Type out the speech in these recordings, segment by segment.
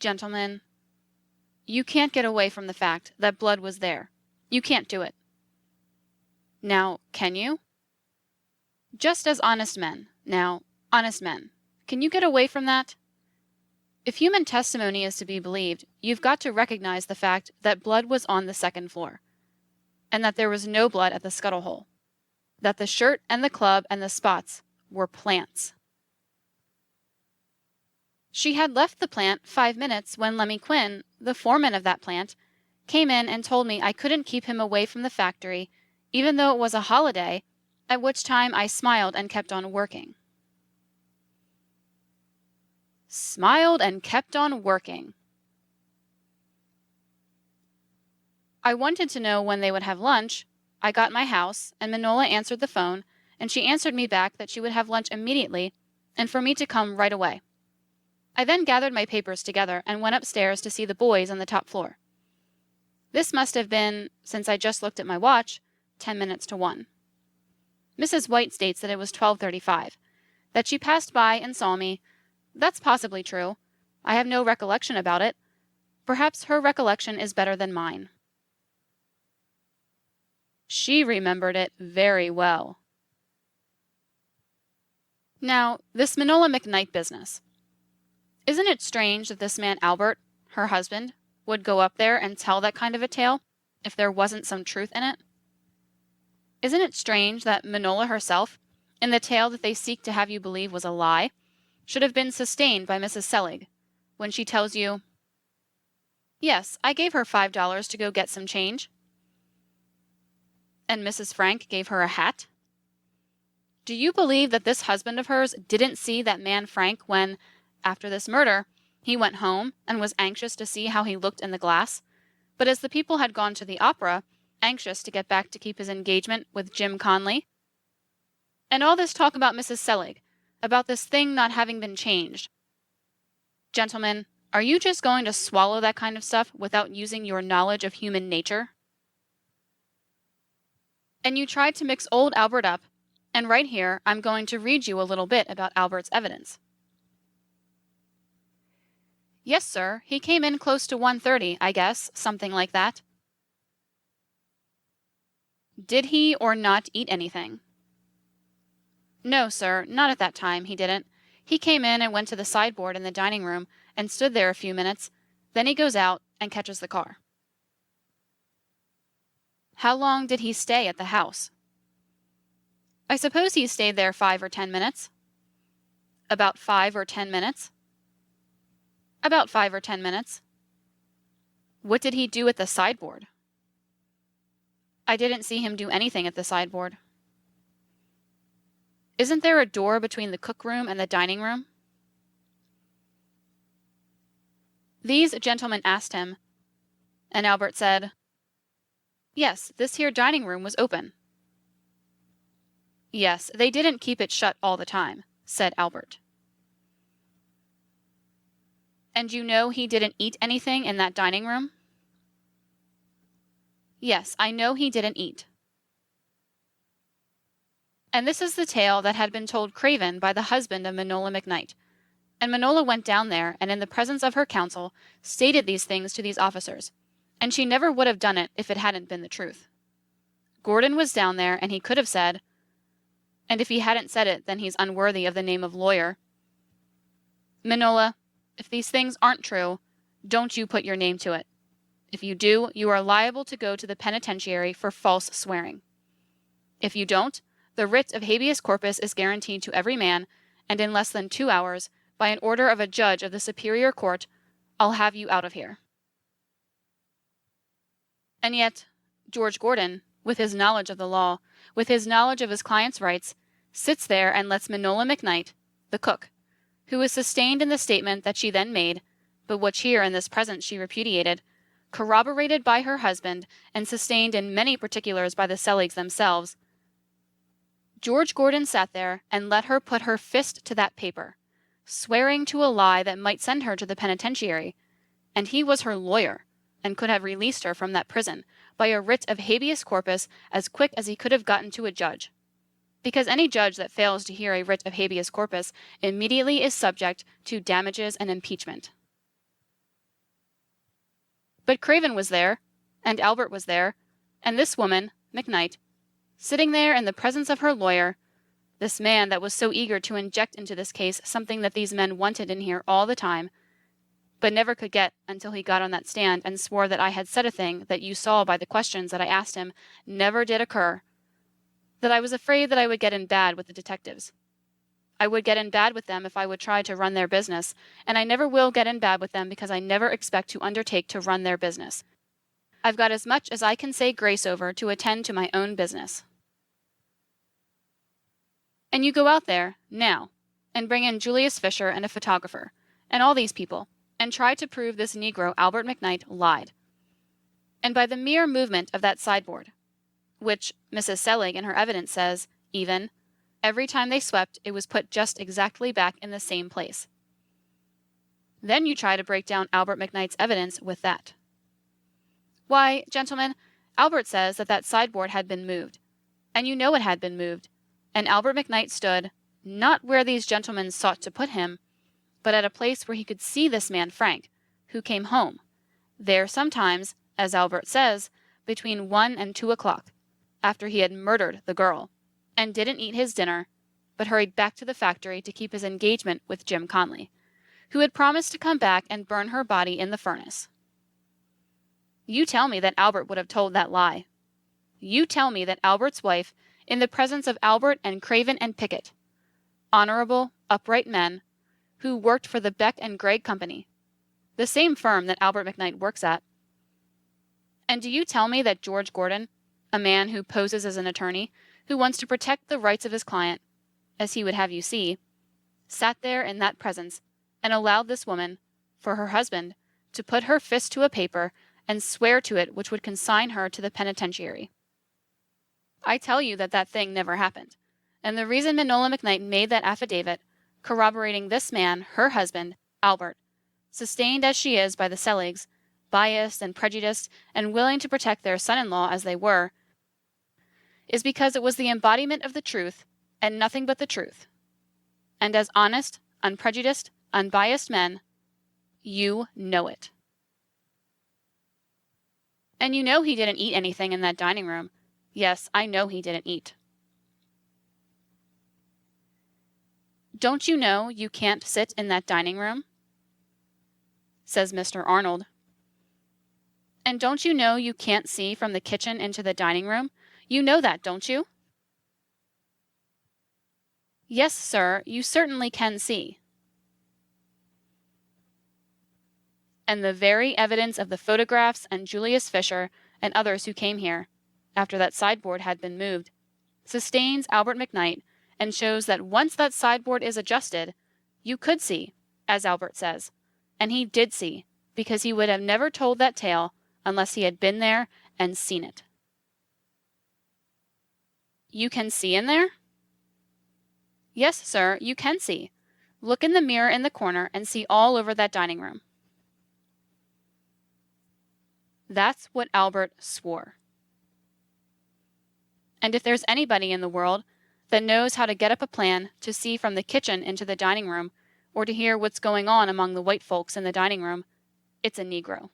Gentlemen, you can't get away from the fact that blood was there. You can't do it. Now, can you? Just as honest men. Now, honest men. Can you get away from that? If human testimony is to be believed, you've got to recognize the fact that blood was on the second floor, and that there was no blood at the scuttle hole, that the shirt and the club and the spots were plants. She had left the plant 5 minutes when Lemmy Quinn, the foreman of that plant, came in and told me I couldn't keep him away from the factory, even though it was a holiday, at which time I smiled and kept on working. Smiled and kept on working. I wanted to know when they would have lunch. I got my house, and Manola answered the phone, and she answered me back that she would have lunch immediately, and for me to come right away. I then gathered my papers together and went upstairs to see the boys on the top floor. This must have been, since I just looked at my watch, 10 minutes to 1. Mrs. White states that it was 12:35, that she passed by and saw me. That's possibly true. I have no recollection about it. Perhaps her recollection is better than mine. She remembered it very well. Now, this Manola McKnight business. Isn't it strange that this man Albert, her husband, would go up there and tell that kind of a tale, if there wasn't some truth in it? Isn't it strange that Manola herself, in the tale that they seek to have you believe was a lie, should have been sustained by Mrs. Selig, when she tells you, "Yes, I gave her $5 to go get some change." And Mrs. Frank gave her a hat? Do you believe that this husband of hers didn't see that man Frank when, after this murder, he went home and was anxious to see how he looked in the glass, but as the people had gone to the opera, anxious to get back to keep his engagement with Jim Conley? And all this talk about Mrs. Selig, about this thing not having been changed. Gentlemen, are you just going to swallow that kind of stuff without using your knowledge of human nature? And you tried to mix old Albert up, and right here I'm going to read you a little bit about Albert's evidence. Yes, sir, he came in close to 1:30, I guess, something like that. Did he or not eat anything? No, sir, not at that time, he didn't. He came in and went to the sideboard in the dining room and stood there a few minutes, then he goes out and catches the car. How long did he stay at the house? I suppose he stayed there 5 or 10 minutes. About 5 or 10 minutes? About 5 or 10 minutes. What did he do at the sideboard? I didn't see him do anything at the sideboard. Isn't there a door between the cookroom and the dining room? These gentlemen asked him, and Albert said, Yes, this here dining room was open. Yes, they didn't keep it shut all the time, said Albert. And you know he didn't eat anything in that dining room? Yes, I know he didn't eat. And this is the tale that had been told Craven by the husband of Manola McKnight. And Manola went down there, and in the presence of her counsel, stated these things to these officers, and she never would have done it if it hadn't been the truth. Gordon was down there, and he could have said, and if he hadn't said it, then he's unworthy of the name of lawyer, Manola, if these things aren't true, don't you put your name to it. If you do, you are liable to go to the penitentiary for false swearing. If you don't, the writ of habeas corpus is guaranteed to every man, and in less than 2 hours, by an order of a judge of the Superior Court, I'll have you out of here. And yet, George Gordon, with his knowledge of the law, with his knowledge of his client's rights, sits there and lets Manola McKnight, the cook, who is sustained in the statement that she then made, but which here in this present she repudiated, corroborated by her husband, and sustained in many particulars by the Seligs themselves. George Gordon sat there and let her put her fist to that paper, swearing to a lie that might send her to the penitentiary, and he was her lawyer, and could have released her from that prison by a writ of habeas corpus as quick as he could have gotten to a judge, because any judge that fails to hear a writ of habeas corpus immediately is subject to damages and impeachment. But Craven was there, and Albert was there, and this woman, McKnight, sitting there in the presence of her lawyer, this man that was so eager to inject into this case something that these men wanted in here all the time, but never could get until he got on that stand and swore that I had said a thing that you saw by the questions that I asked him never did occur, that I was afraid that I would get in bad with the detectives. I would get in bad with them if I would try to run their business, and I never will get in bad with them because I never expect to undertake to run their business. I've got as much as I can say grace over to attend to my own business. And you go out there, now, and bring in Julius Fisher and a photographer, and all these people, and try to prove this Negro Albert McKnight lied. And by the mere movement of that sideboard, which Mrs. Selig in her evidence says, even, every time they swept, it was put just exactly back in the same place. Then you try to break down Albert McKnight's evidence with that. Why, gentlemen, Albert says that that sideboard had been moved, and you know it had been moved, and Albert McKnight stood, not where these gentlemen sought to put him, but at a place where he could see this man Frank, who came home, there sometimes, as Albert says, between 1 and 2 o'clock, after he had murdered the girl, and didn't eat his dinner, but hurried back to the factory to keep his engagement with Jim Conley, who had promised to come back and burn her body in the furnace. You tell me that Albert would have told that lie. You tell me that Albert's wife, in the presence of Albert and Craven and Pickett, honorable, upright men, who worked for the Beck and Gregg Company, the same firm that Albert McKnight works at. And do you tell me that George Gordon, a man who poses as an attorney, who wants to protect the rights of his client, as he would have you see, sat there in that presence and allowed this woman, for her husband, to put her fist to a paper and swear to it which would consign her to the penitentiary? I tell you that that thing never happened, and the reason Manola McKnight made that affidavit, corroborating this man, her husband, Albert, sustained as she is by the Seligs, biased and prejudiced and willing to protect their son-in-law as they were, is because it was the embodiment of the truth and nothing but the truth. And as honest, unprejudiced, unbiased men, you know it. And you know he didn't eat anything in that dining room. Yes, I know he didn't eat. Don't you know you can't sit in that dining room? Says Mr. Arnold. And don't you know you can't see from the kitchen into the dining room? You know that, don't you? Yes, sir, you certainly can see. And the very evidence of the photographs and Julius Fisher and others who came here, after that sideboard had been moved, sustains Albert McKnight and shows that once that sideboard is adjusted, you could see, as Albert says, and he did see, because he would have never told that tale unless he had been there and seen it. You can see in there? Yes, sir, you can see. Look in the mirror in the corner and see all over that dining room. That's what Albert swore. And if there's anybody in the world that knows how to get up a plan to see from the kitchen into the dining room, or to hear what's going on among the white folks in the dining room, it's a Negro.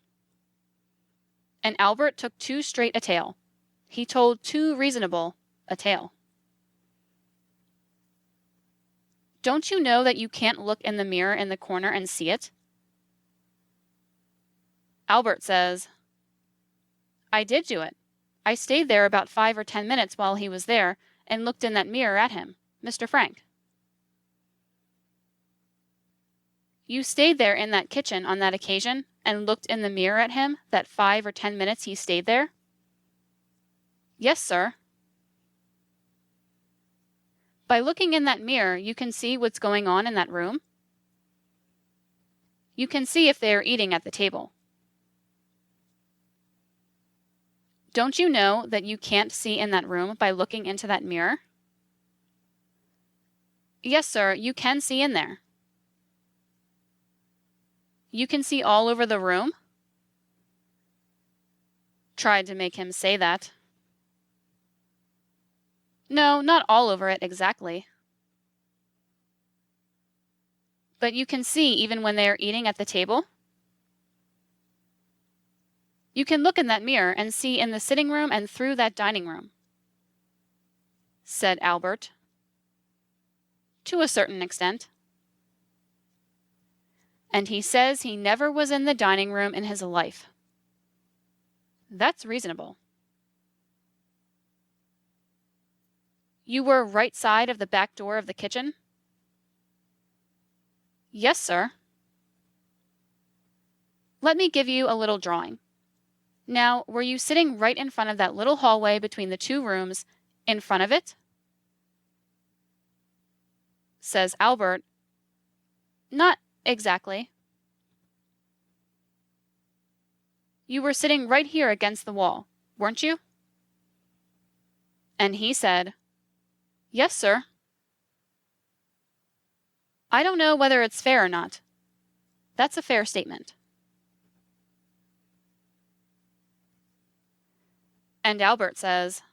And Albert took too straight a tale. He told too reasonable a tale. Don't you know that you can't look in the mirror in the corner and see it? Albert says, I did do it. I stayed there about 5 or 10 minutes while he was there and looked in that mirror at him, Mr. Frank. You stayed there in that kitchen on that occasion and looked in the mirror at him that 5 or 10 minutes he stayed there? Yes, sir. By looking in that mirror, you can see what's going on in that room. You can see if they are eating at the table. Don't you know that you can't see in that room by looking into that mirror? Yes, sir, you can see in there. You can see all over the room? Tried to make him say that. No, not all over it exactly. But you can see even when they are eating at the table? You can look in that mirror and see in the sitting room and through that dining room," said Albert. "To a certain extent." "And he says he never was in the dining room in his life." "That's reasonable." "You were right side of the back door of the kitchen?" "Yes, sir." "Let me give you a little drawing. Now, were you sitting right in front of that little hallway between the two rooms, in front of it?" Says Albert, "Not exactly." "You were sitting right here against the wall, weren't you?" And he said, "Yes, sir." "I don't know whether it's fair or not." "That's a fair statement." And Albert says,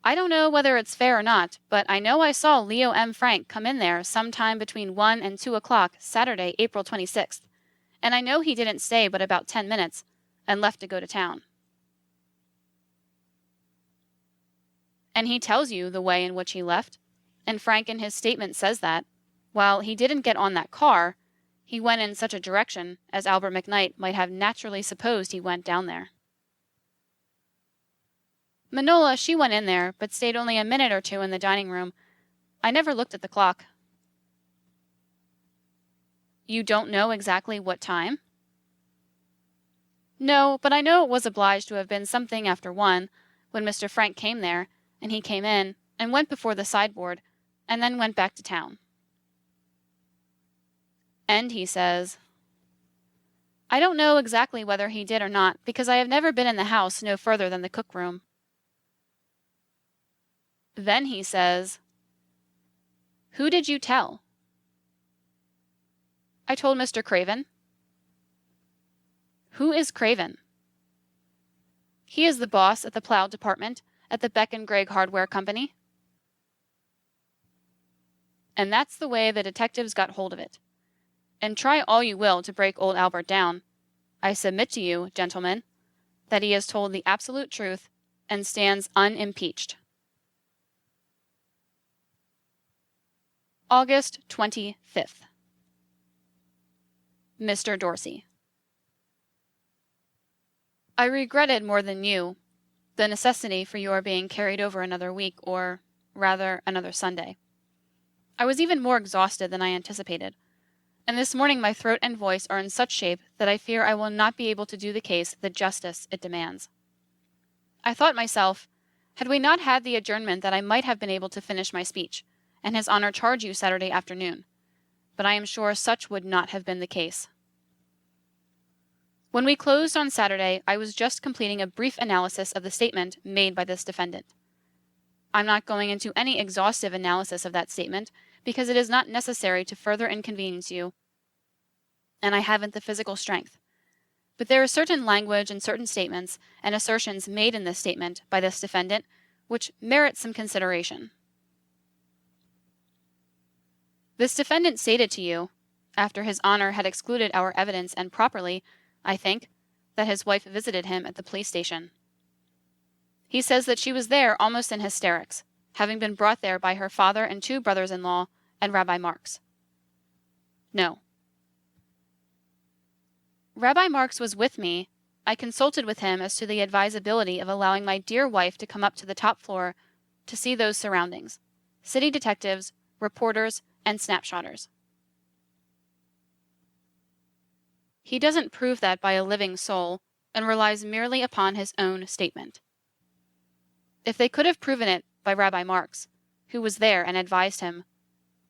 "I don't know whether it's fair or not, but I know I saw Leo M. Frank come in there sometime between 1 and 2 o'clock Saturday, April 26th, and I know he didn't stay but about 10 minutes, and left to go to town." And he tells you the way in which he left, and Frank in his statement says that, while he didn't get on that car, he went in such a direction as Albert McKnight might have naturally supposed he went down there. Manola, she went in there, but stayed only a minute or two in the dining room. I never looked at the clock." "You don't know exactly what time?" "No, but I know it was obliged to have been something after 1, when Mr. Frank came there, and he came in, and went before the sideboard, and then went back to town." And he says, "I don't know exactly whether he did or not, because I have never been in the house no further than the cook room." Then he says, "Who did you tell?" "I told Mr. Craven." "Who is Craven?" "He is the boss at the plow department at the Beck and Gregg Hardware Company." And that's the way the detectives got hold of it. And try all you will to break old Albert down, I submit to you, gentlemen, that he has told the absolute truth and stands unimpeached. August 25th. Mr. Dorsey. I regretted more than you the necessity for your being carried over another week, or, rather, another Sunday. I was even more exhausted than I anticipated, and this morning my throat and voice are in such shape that I fear I will not be able to do the case the justice it demands. I thought myself, had we not had the adjournment, that I might have been able to finish my speech, and His Honor charge you Saturday afternoon, but I am sure such would not have been the case. When we closed on Saturday, I was just completing a brief analysis of the statement made by this defendant. I'm not going into any exhaustive analysis of that statement, because it is not necessary to further inconvenience you, and I haven't the physical strength. But there is certain language and certain statements and assertions made in this statement by this defendant which merit some consideration. This defendant stated to you, after His Honor had excluded our evidence and properly, I think, that his wife visited him at the police station. He says that she was there almost in hysterics, having been brought there by her father and 2 brothers-in-law and Rabbi Marks. No. Rabbi Marks was with me. I consulted with him as to the advisability of allowing my dear wife to come up to the top floor to see those surroundings, city detectives, reporters, and snapshotters. He doesn't prove that by a living soul, and relies merely upon his own statement. If they could have proven it by Rabbi Marks, who was there and advised him,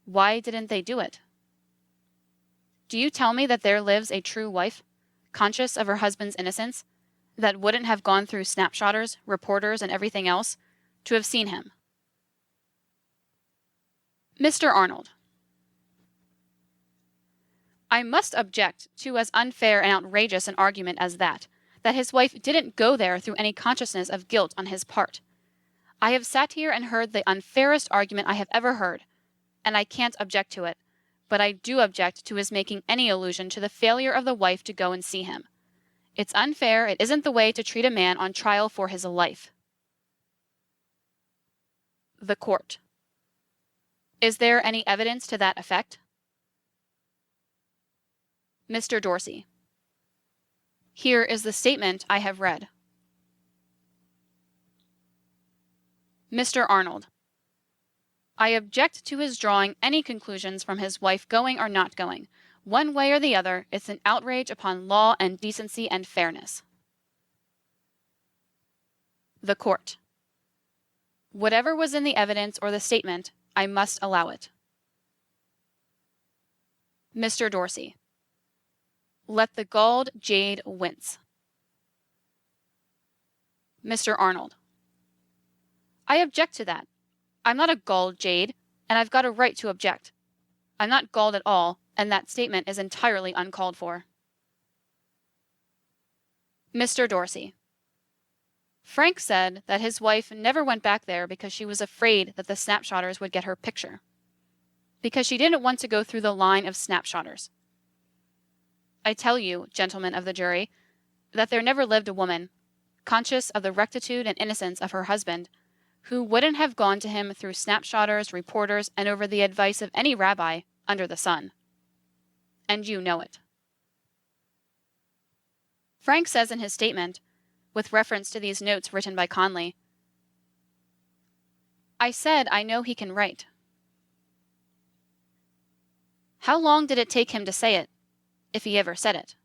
why didn't they do it? Do you tell me that there lives a true wife, conscious of her husband's innocence, that wouldn't have gone through snapshotters, reporters, and everything else to have seen him? Mr. Arnold. I must object to as unfair and outrageous an argument as that his wife didn't go there through any consciousness of guilt on his part. I have sat here and heard the unfairest argument I have ever heard, and I can't object to it, but I do object to his making any allusion to the failure of the wife to go and see him. It's unfair. It isn't the way to treat a man on trial for his life. The court. Is there any evidence to that effect? Mr. Dorsey. Here is the statement I have read. Mr. Arnold. I object to his drawing any conclusions from his wife going or not going. One way or the other, it's an outrage upon law and decency and fairness. The court. Whatever was in the evidence or the statement, I must allow it. Mr. Dorsey. Let the galled jade wince. Mr. Arnold. I object to that. I'm not a galled jade, and I've got a right to object. I'm not galled at all, and that statement is entirely uncalled for. Mr. Dorsey. Frank said that his wife never went back there because she was afraid that the snapshotters would get her picture. Because she didn't want to go through the line of snapshotters. I tell you, gentlemen of the jury, that there never lived a woman, conscious of the rectitude and innocence of her husband, who wouldn't have gone to him through snapshotters, reporters, and over the advice of any rabbi under the sun. And you know it. Frank says in his statement, with reference to these notes written by Conley, I said I know he can write. How long did it take him to say it, if he ever said it?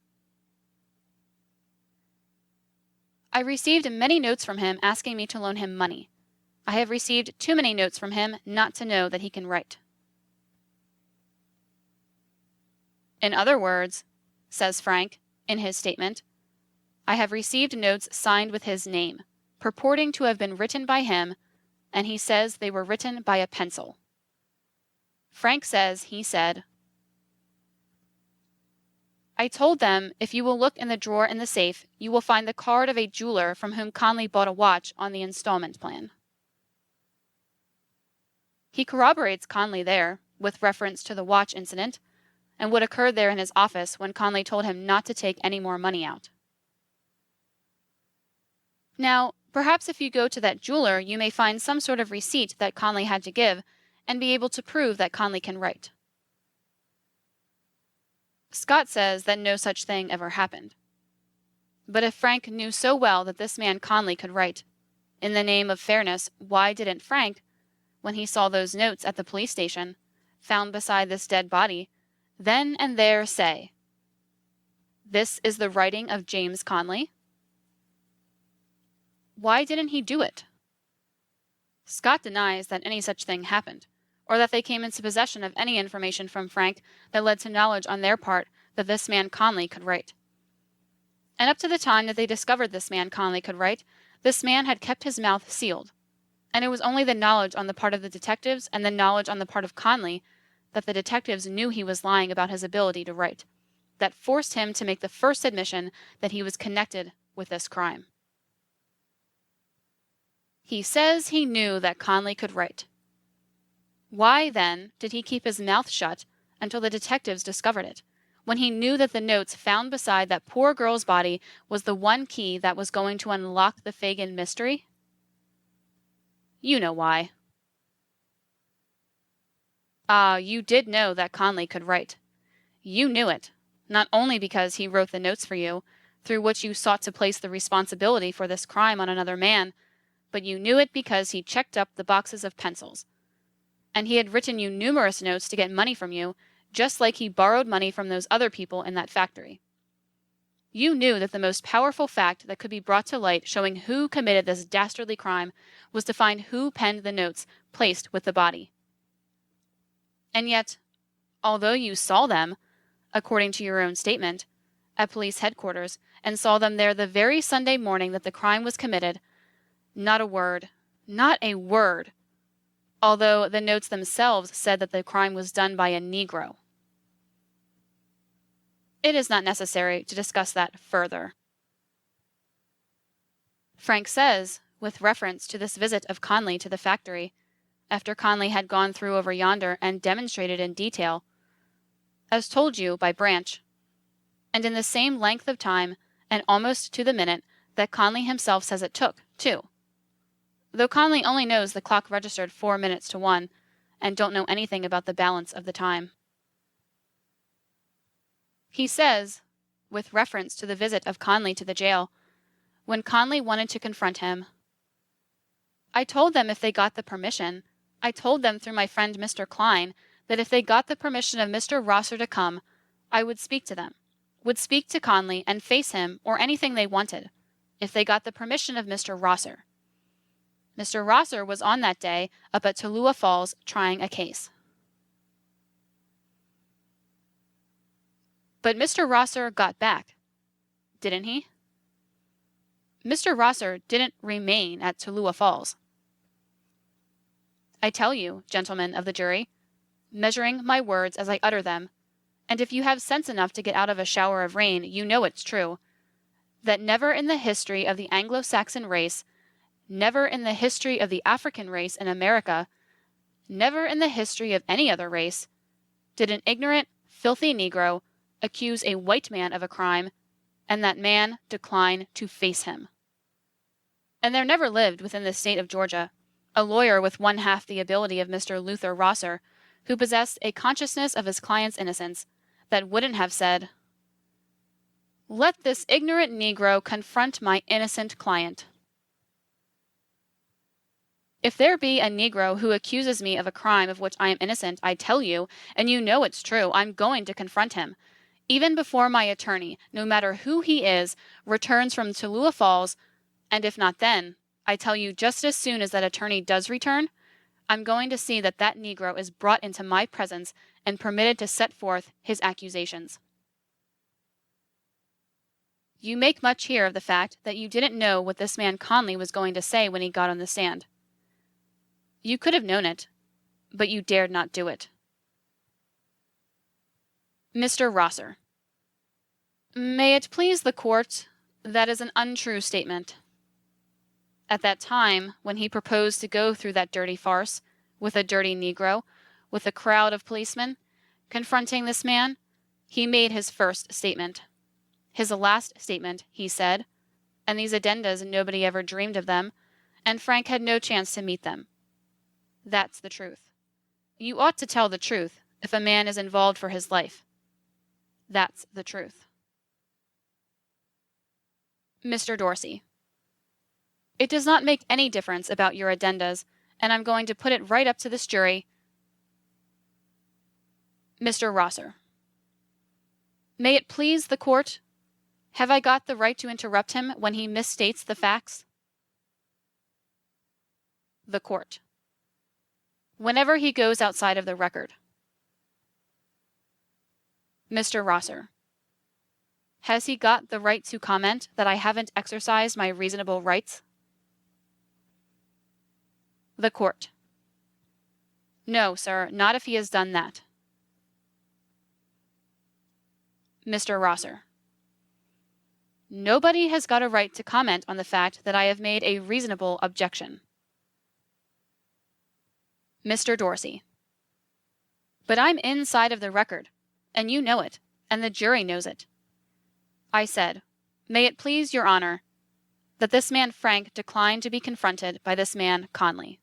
I received many notes from him asking me to loan him money. I have received too many notes from him not to know that he can write. In other words, says Frank in his statement, I have received notes signed with his name, purporting to have been written by him, and he says they were written by a pencil. Frank says he said, I told them if you will look in the drawer in the safe, you will find the card of a jeweler from whom Conley bought a watch on the installment plan. He corroborates Conley there, with reference to the watch incident, and what occurred there in his office when Conley told him not to take any more money out. Now, perhaps if you go to that jeweler, you may find some sort of receipt that Conley had to give, and be able to prove that Conley can write. Scott says that no such thing ever happened. But if Frank knew so well that this man Conley could write, in the name of fairness, why didn't Frank, when he saw those notes at the police station, found beside this dead body, then and there say, this is the writing of James Conley? Why didn't he do it? Scott denies that any such thing happened, or that they came into possession of any information from Frank that led to knowledge on their part that this man Conley could write. And up to the time that they discovered this man Conley could write, this man had kept his mouth sealed, and it was only the knowledge on the part of the detectives and the knowledge on the part of Conley that the detectives knew he was lying about his ability to write, that forced him to make the first admission that he was connected with this crime. He says he knew that Conley could write. Why, then, did he keep his mouth shut until the detectives discovered it, when he knew that the notes found beside that poor girl's body was the one key that was going to unlock the Phagan mystery? You know why. You did know that Conley could write. You knew it, not only because he wrote the notes for you, through which you sought to place the responsibility for this crime on another man, but you knew it because he checked up the boxes of pencils. And he had written you numerous notes to get money from you, just like he borrowed money from those other people in that factory. You knew that the most powerful fact that could be brought to light showing who committed this dastardly crime was to find who penned the notes placed with the body. And yet, although you saw them, according to your own statement, at police headquarters, and saw them there the very Sunday morning that the crime was committed, not a word, although the notes themselves said that the crime was done by a Negro. It is not necessary to discuss that further. Frank says, with reference to this visit of Conley to the factory, after Conley had gone through over yonder and demonstrated in detail, as told you by Branch, and in the same length of time and almost to the minute that Conley himself says it took, too. Though Conley only knows the clock registered 4 minutes to 1, and don't know anything about the balance of the time. He says, with reference to the visit of Conley to the jail, when Conley wanted to confront him, "I told them if they got the permission, I told them through my friend Mr. Klein, that if they got the permission of Mr. Rosser to come, I would speak to them, would speak to Conley and face him or anything they wanted, if they got the permission of Mr. Rosser. Mr. Rosser was on that day up at Tallua Falls trying a case." But Mr. Rosser got back, didn't he? Mr. Rosser didn't remain at Tallua Falls. I tell you, gentlemen of the jury, measuring my words as I utter them, and if you have sense enough to get out of a shower of rain, you know it's true, that never in the history of the Anglo-Saxon race, never in the history of the African race in America, never in the history of any other race, did an ignorant, filthy Negro accuse a white man of a crime, and that man decline to face him. And there never lived within the state of Georgia a lawyer with one half the ability of Mr. Luther Rosser, who possessed a consciousness of his client's innocence, that wouldn't have said, "Let this ignorant Negro confront my innocent client." If there be a Negro who accuses me of a crime of which I am innocent, I tell you, and you know it's true, I'm going to confront him, even before my attorney, no matter who he is, returns from Tallua Falls, and if not then, I tell you just as soon as that attorney does return, I'm going to see that that Negro is brought into my presence and permitted to set forth his accusations. You make much here of the fact that you didn't know what this man Conley was going to say when he got on the stand. You could have known it, but you dared not do it. Mr. Rosser. May it please the court, that is an untrue statement. At that time, when he proposed to go through that dirty farce, with a dirty Negro, with a crowd of policemen, confronting this man, he made his first statement. His last statement, he said, and these addendas nobody ever dreamed of them, and Frank had no chance to meet them. That's the truth. You ought to tell the truth if a man is involved for his life. That's the truth. Mr. Dorsey. It does not make any difference about your addendas, and I'm going to put it right up to this jury. Mr. Rosser. May it please the court, have I got the right to interrupt him when he misstates the facts? The court. Whenever he goes outside of the record. Mr. Rosser. Has he got the right to comment that I haven't exercised my reasonable rights? The court. No, sir, not if he has done that. Mr. Rosser. Nobody has got a right to comment on the fact that I have made a reasonable objection. Mr. Dorsey. But I'm inside of the record, and you know it, and the jury knows it. I said, may it please your honor, that this man Frank declined to be confronted by this man Conley.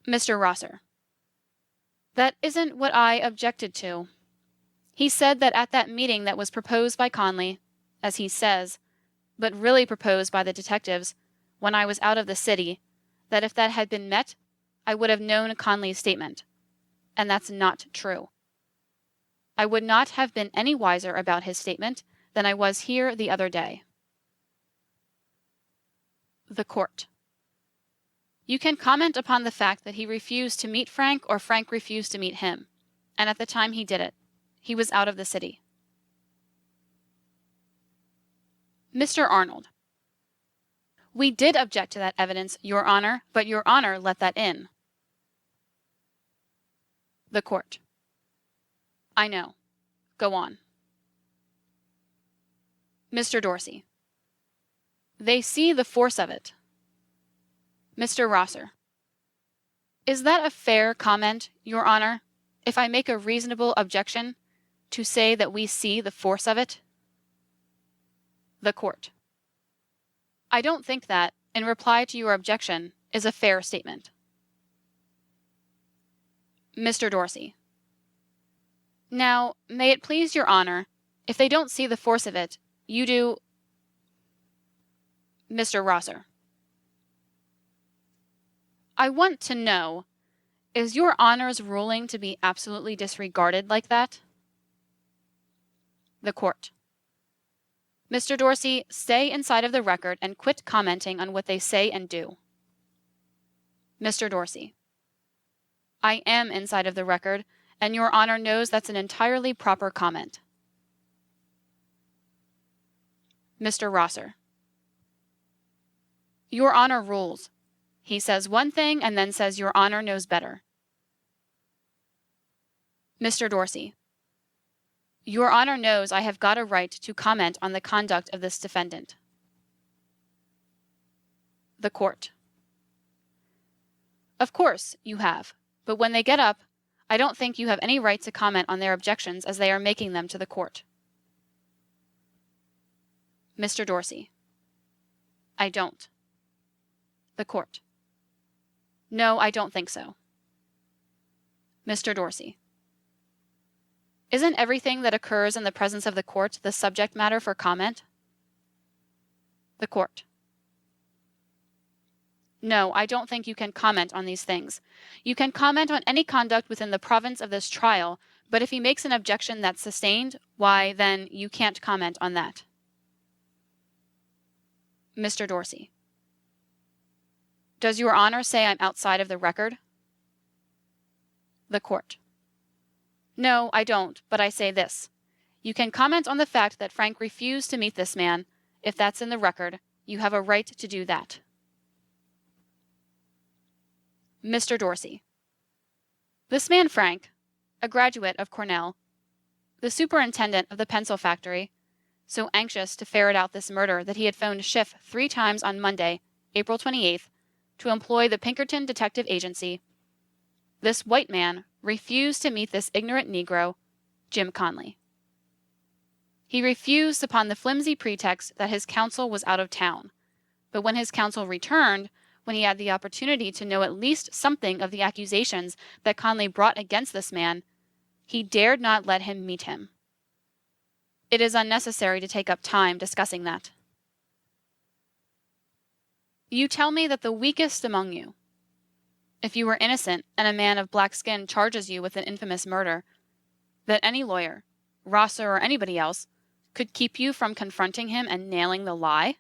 Mr. Rosser. That isn't what I objected to. He said that at that meeting that was proposed by Conley, as he says, but really proposed by the detectives, when I was out of the city, that if that had been met, I would have known Conley's statement. And that's not true. I would not have been any wiser about his statement than I was here the other day. The court. You can comment upon the fact that he refused to meet Frank or Frank refused to meet him, and at the time he did it, he was out of the city. Mr. Arnold. We did object to that evidence, Your Honor, but Your Honor let that in. The court. I know. Go on. Mr. Dorsey. They see the force of it. Mr. Rosser. Is that a fair comment, Your Honor, if I make a reasonable objection, to say that we see the force of it? The Court. I don't think that, in reply to your objection, is a fair statement. Mr. Dorsey. Now, may it please your Honor, if they don't see the force of it, you do. Mr. Rosser. I want to know, is your Honor's ruling to be absolutely disregarded like that? The Court. Mr. Dorsey, stay inside of the record and quit commenting on what they say and do. Mr. Dorsey. I am inside of the record, and your Honor knows that's an entirely proper comment. Mr. Rosser. Your Honor rules. He says one thing and then says your Honor knows better. Mr. Dorsey. Your Honor knows I have got a right to comment on the conduct of this defendant. The Court. Of course, you have, but when they get up, I don't think you have any right to comment on their objections as they are making them to the Court. Mr. Dorsey. I don't. The Court. No, I don't think so. Mr. Dorsey. Isn't everything that occurs in the presence of the Court the subject matter for comment? The Court. No, I don't think you can comment on these things. You can comment on any conduct within the province of this trial, but if he makes an objection that's sustained, why, then you can't comment on that. Mr. Dorsey. Does your Honor say I'm outside of the record? The Court. No, I don't, but I say this. You can comment on the fact that Frank refused to meet this man. If that's in the record, you have a right to do that. Mr. Dorsey. This man Frank, a graduate of Cornell, the superintendent of the pencil factory, so anxious to ferret out this murder that he had phoned Schiff 3 times on Monday, April 28th, to employ the Pinkerton Detective Agency, this white man refused to meet this ignorant Negro, Jim Conley. He refused upon the flimsy pretext that his counsel was out of town, but when his counsel returned, when he had the opportunity to know at least something of the accusations that Conley brought against this man, he dared not let him meet him. It is unnecessary to take up time discussing that. You tell me that the weakest among you, if you were innocent and a man of black skin charges you with an infamous murder, that any lawyer, Rosser or anybody else, could keep you from confronting him and nailing the lie?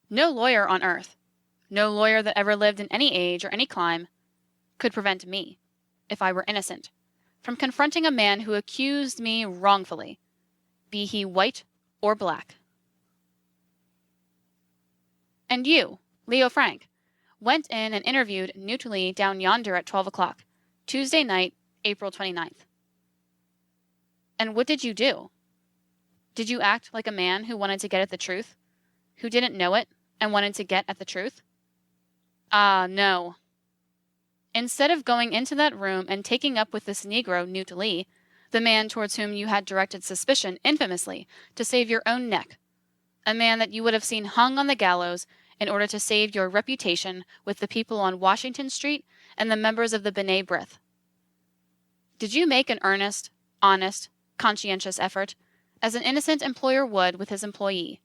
No lawyer on earth, no lawyer that ever lived in any age or any clime, could prevent me, if I were innocent, from confronting a man who accused me wrongfully, be he white or black. And you, Leo Frank, went in and interviewed Newt Lee down yonder at 12 o'clock, Tuesday night, April 29th. And what did you do? Did you act like a man who wanted to get at the truth, who didn't know it and wanted to get at the truth? Ah, no. Instead of going into that room and taking up with this Negro, Newt Lee, the man towards whom you had directed suspicion infamously to save your own neck, a man that you would have seen hung on the gallows in order to save your reputation with the people on Washington Street and the members of the B'nai B'rith. Did you make an earnest, honest, conscientious effort, as an innocent employer would with his employee,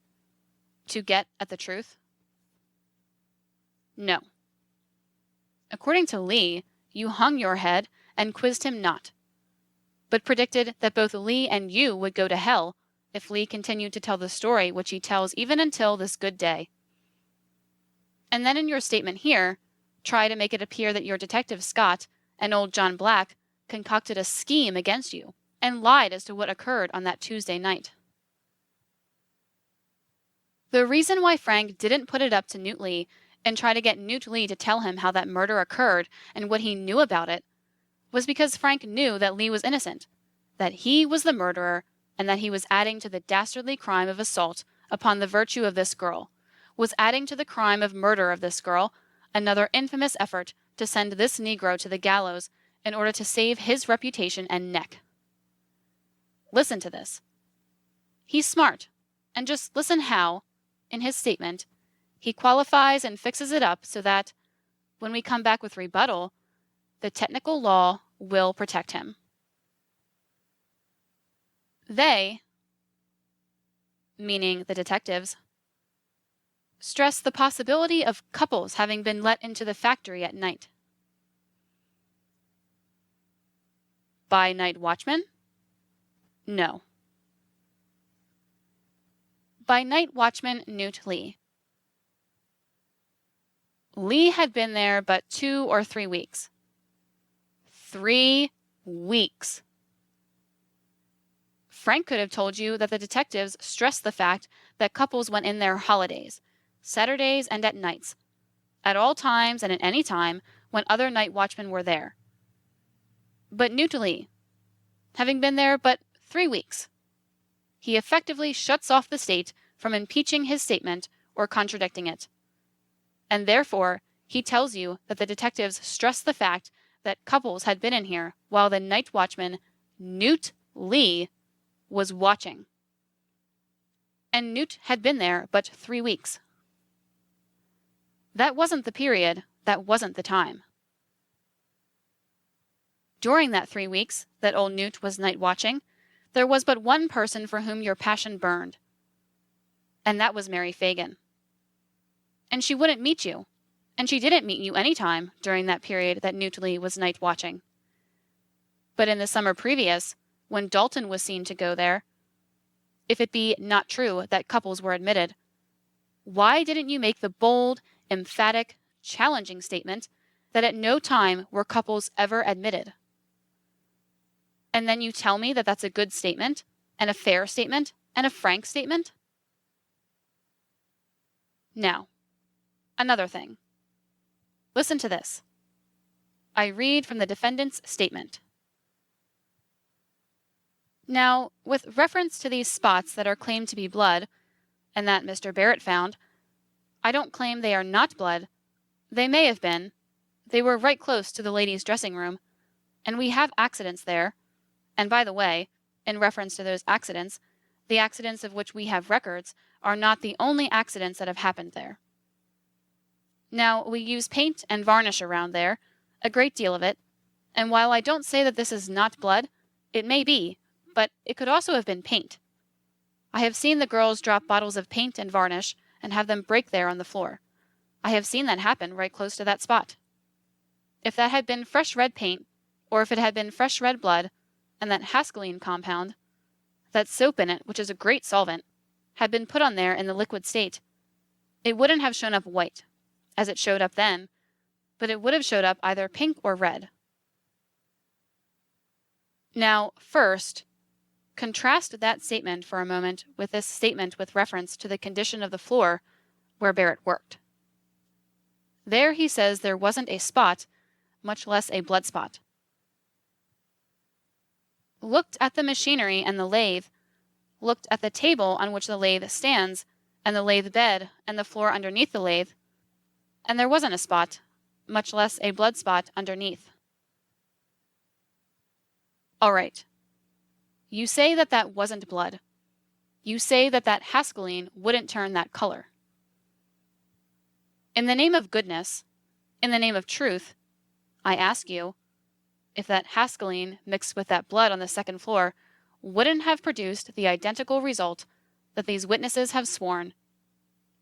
to get at the truth? No. According to Lee, you hung your head and quizzed him not, but predicted that both Lee and you would go to hell if Lee continued to tell the story which he tells even until this good day. And then in your statement here, try to make it appear that your detective Scott and old John Black concocted a scheme against you and lied as to what occurred on that Tuesday night. The reason why Frank didn't put it up to Newt Lee and try to get Newt Lee to tell him how that murder occurred and what he knew about it was because Frank knew that Lee was innocent, that he was the murderer, and that he was adding to the dastardly crime of assault upon the virtue of this girl, was adding to the crime of murder of this girl another infamous effort to send this Negro to the gallows in order to save his reputation and neck. Listen to this. He's smart, and just listen how, in his statement, he qualifies and fixes it up so that, when we come back with rebuttal, the technical law will protect him. They, meaning the detectives, stress the possibility of couples having been let into the factory at night. By night watchman? No. By night watchman Newt Lee. Lee had been there but 2 or 3 weeks. 3 weeks. Frank could have told you that the detectives stressed the fact that couples went in there holidays, Saturdays and at nights, at all times and at any time when other night watchmen were there. But Newt Lee, having been there but 3 weeks, he effectively shuts off the state from impeaching his statement or contradicting it. And therefore, he tells you that the detectives stressed the fact that couples had been in here while the night watchman, Newt Lee, was watching. And Newt had been there but 3 weeks. That wasn't the period, that wasn't the time. During that 3 weeks that old Newt was night watching, there was but one person for whom your passion burned, and that was Mary Phagan. And she wouldn't meet you, and she didn't meet you any time during that period that Newt Lee was night watching. But in the summer previous, when Dalton was seen to go there, if it be not true that couples were admitted, why didn't you make the bold, emphatic, challenging statement that at no time were couples ever admitted? And then you tell me that that's a good statement, and a fair statement, and a frank statement? Now, another thing. Listen to this. I read from the defendant's statement. Now, with reference to these spots that are claimed to be blood, and that Mr. Barrett found, I don't claim they are not blood. They may have been. They were right close to the ladies' dressing room, and we have accidents there. And by the way, in reference to those accidents, the accidents of which we have records are not the only accidents that have happened there. Now, we use paint and varnish around there, a great deal of it, and while I don't say that this is not blood, it may be, but it could also have been paint. I have seen the girls drop bottles of paint and varnish and have them break there on the floor. I have seen that happen right close to that spot. If that had been fresh red paint, or if it had been fresh red blood, and that hascaline compound, that soap in it, which is a great solvent, had been put on there in the liquid state, it wouldn't have shown up white, as it showed up then, but it would have showed up either pink or red. Now, first, contrast that statement for a moment with this statement with reference to the condition of the floor where Barrett worked. There he says there wasn't a spot, much less a blood spot. Looked at the machinery and the lathe, looked at the table on which the lathe stands, and the lathe bed, and the floor underneath the lathe, and there wasn't a spot, much less a blood spot underneath. All right. You say that that wasn't blood. You say that that hascaline wouldn't turn that color. In the name of goodness, in the name of truth, I ask you, if that hascaline mixed with that blood on the second floor wouldn't have produced the identical result that these witnesses have sworn,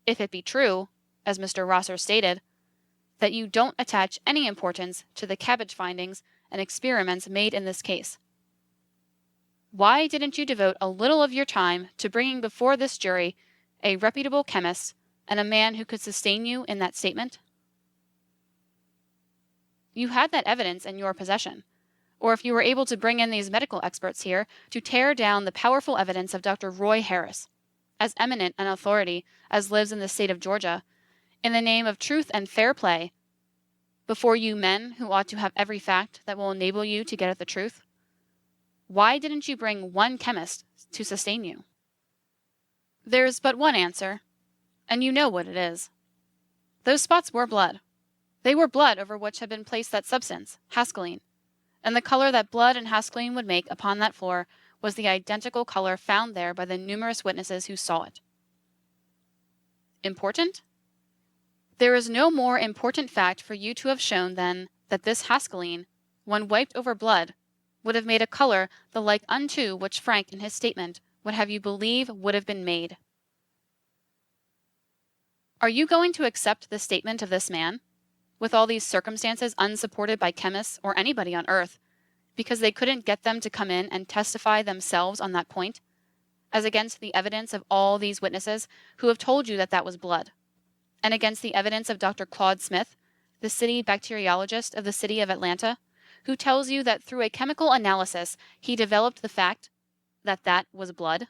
if it be true, as Mr. Rosser stated, that you don't attach any importance to the cabbage findings and experiments made in this case. Why didn't you devote a little of your time to bringing before this jury a reputable chemist and a man who could sustain you in that statement? You had that evidence in your possession, or if you were able to bring in these medical experts here to tear down the powerful evidence of Dr. Roy Harris, as eminent an authority as lives in the state of Georgia, in the name of truth and fair play, before you men who ought to have every fact that will enable you to get at the truth? Why didn't you bring one chemist to sustain you? There's but one answer, and you know what it is. Those spots were blood. They were blood over which had been placed that substance, hascaline, and the color that blood and hascaline would make upon that floor was the identical color found there by the numerous witnesses who saw it. Important? There is no more important fact for you to have shown than that this Hascaline, when wiped over blood, would have made a color the like unto which Frank in his statement would have you believe would have been made. Are you going to accept the statement of this man, with all these circumstances unsupported by chemists or anybody on earth, because they couldn't get them to come in and testify themselves on that point, as against the evidence of all these witnesses who have told you that that was blood, and against the evidence of Dr. Claude Smith, the city bacteriologist of the city of Atlanta, who tells you that through a chemical analysis he developed the fact that that was blood?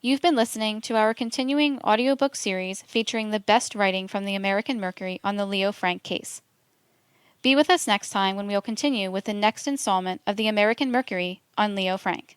You've been listening to our continuing audiobook series featuring the best writing from the American Mercury on the Leo Frank case. Be with us next time when we'll continue with the next installment of the American Mercury on Leo Frank.